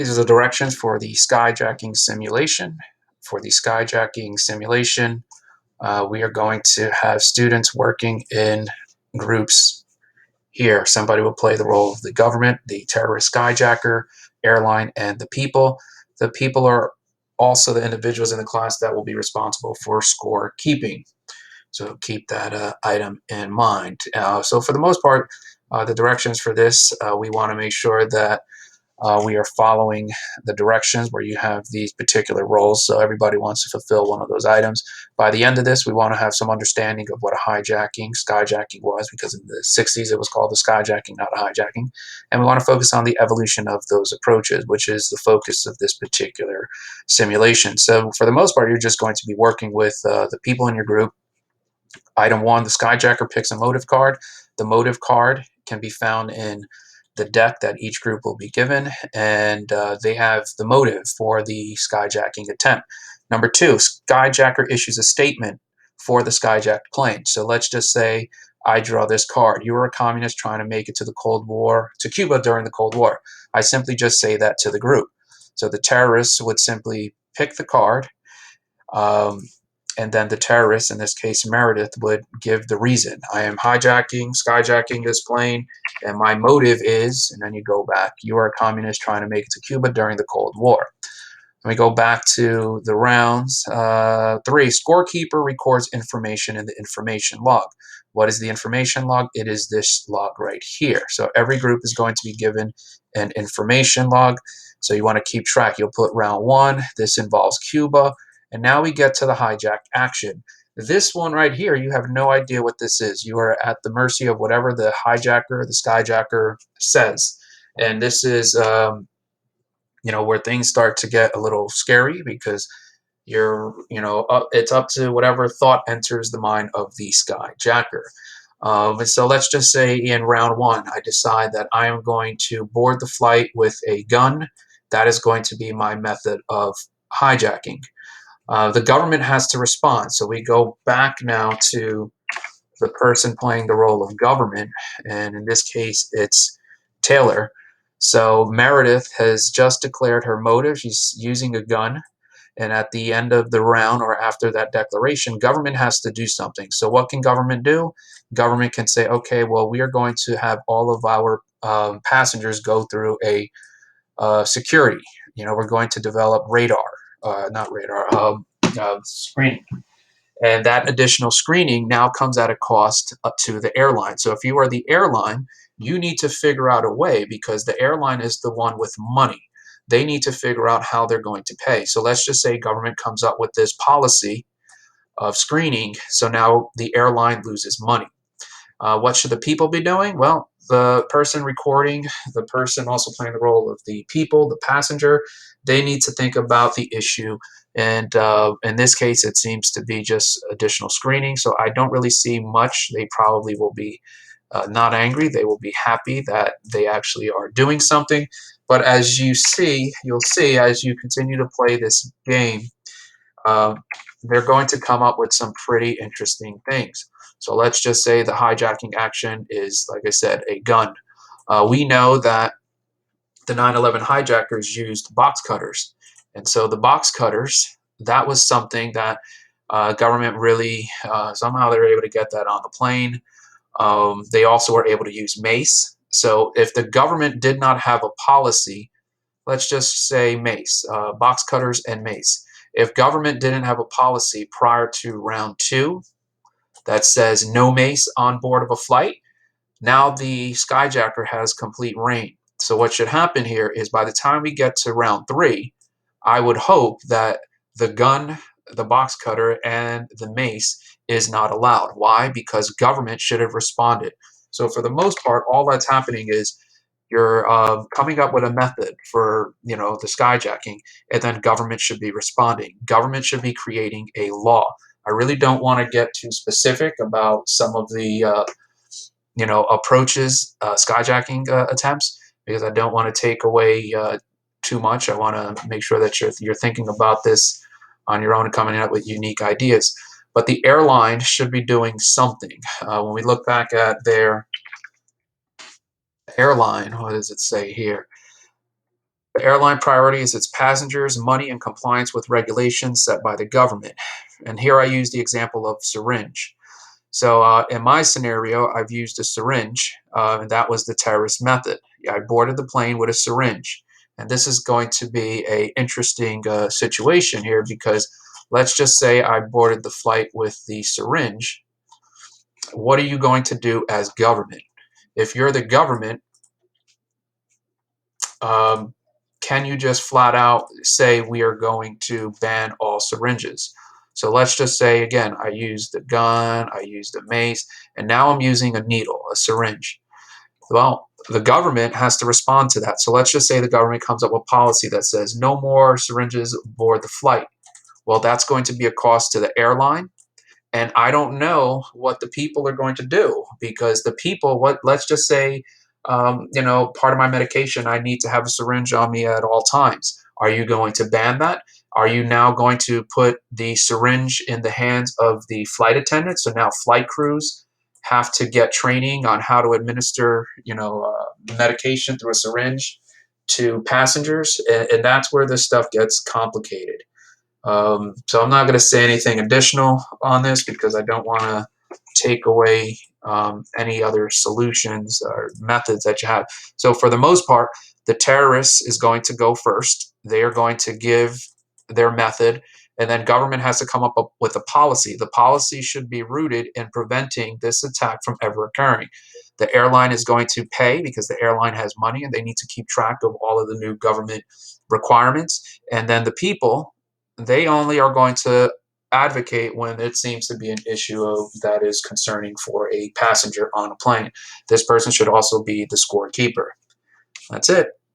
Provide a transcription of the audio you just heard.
These are the directions for the skyjacking simulation. For the skyjacking simulation, we are going to have students working in groups here. Somebody will play the role of the government, the terrorist skyjacker, airline, and the people. The people are also the individuals in the class that will be responsible for score keeping. So keep that item in mind. So for the most part, the directions for this, we want to make sure that we are following the directions where you have these particular roles. So everybody wants to fulfill one of those items. By the end of this, we want to have some understanding of what a skyjacking was, because in the 60s it was called the skyjacking, not a hijacking. And we want to focus on the evolution of those approaches, which is the focus of this particular simulation. So for the most part, you're just going to be working with the people in your group. Item 1, the skyjacker picks a motive card. The motive card can be found in the deck that each group will be given, and they have the motive for the skyjacking attempt. Number 2, skyjacker issues a statement for the skyjacked plane. So let's just say I draw this card. You are a communist trying to make it to the Cold War, to Cuba during the Cold War. I simply just say that to the group. So the terrorists would simply pick the card, and then the terrorist, in this case Meredith, would give the reason. I am skyjacking this plane, and my motive is, and then you go back, you are a communist trying to make it to Cuba during the Cold War. Let me go back to the rounds. 3, scorekeeper records information in the information log. What is the information log? It is this log right here. So every group is going to be given an information log. So you want to keep track. You'll put round 1. This involves Cuba. And now we get to the hijack action. This one right here, you have no idea what this is. You are at the mercy of whatever the hijacker, the skyjacker says. And this is where things start to get a little scary, because it's up to whatever thought enters the mind of the skyjacker. And so let's just say in round 1, I decide that I am going to board the flight with a gun. That is going to be my method of hijacking. The government has to respond. So we go back now to the person playing the role of government, and in this case, it's Taylor. So Meredith has just declared her motive. She's using a gun. And at the end of the round, or after that declaration, government has to do something. So what can government do? Government can say, okay, well, we are going to have all of our passengers go through a security. We're going to develop not radar, screening. And that additional screening now comes at a cost up to the airline. So if you are the airline, you need to figure out a way, because the airline is the one with money. They need to figure out how they're going to pay. So let's just say government comes up with this policy of screening. So now the airline loses money. What should the people be doing? Well, the person recording, the person also playing the role of the people, the passenger, they need to think about the issue. And in this case, it seems to be just additional screening. So I don't really see much. They probably will be not angry. They will be happy that they actually are doing something. But as you'll see as you continue to play this game, uh, they're going to come up with some pretty interesting things. So let's just say the hijacking action is, like I said, a gun. We know that the 9/11 hijackers used box cutters. And so the box cutters, that was something that government really, somehow they were able to get that on the plane. They also were able to use mace. So if the government did not have a policy, let's just say mace, box cutters and mace. If government didn't have a policy prior to round 2 that says no mace on board of a flight, now the skyjacker has complete reign. So what should happen here is, by the time we get to round 3, I would hope that the gun, the box cutter, and the mace is not allowed. Why? Because government should have responded. So for the most part, all that's happening is you're coming up with a method for the skyjacking, and then government should be responding. Government should be creating a law. I really don't want to get too specific about some of the approaches, skyjacking attempts, because I don't want to take away too much. I want to make sure that you're thinking about this on your own and coming up with unique ideas. But the airline should be doing something. When we look back at their airline, what does it say here? The airline priority is its passengers, money, and compliance with regulations set by the government. And here I use the example of syringe. So in my scenario, I've used a syringe, and that was the terrorist method. I boarded the plane with a syringe. And this is going to be an interesting situation here because let's just say I boarded the flight with the syringe. What are you going to do as government? If you're the government, um, can you just flat out say we are going to ban all syringes? So let's just say, again, I used a gun, I used a mace, and now I'm using a needle, a syringe. Well, the government has to respond to that. So let's just say the government comes up with policy that says no more syringes aboard the flight. Well, that's going to be a cost to the airline. And I don't know what the people are going to do because the people, let's just say, part of my medication, I need to have a syringe on me at all times. Are you going to ban that? Are you now going to put the syringe in the hands of the flight attendants? So now flight crews have to get training on how to administer, medication through a syringe to passengers, and that's where this stuff gets complicated. So I'm not going to say anything additional on this because I don't want to take away any other solutions or methods that you have. So for the most part, the terrorist is going to go first. They are going to give their method, and then government has to come up with a policy. The policy should be rooted in preventing this attack from ever occurring. The airline is going to pay because the airline has money and they need to keep track of all of the new government requirements. And then the people, they only are going to advocate when it seems to be an issue that is concerning for a passenger on a plane. This person should also be the scorekeeper. That's it.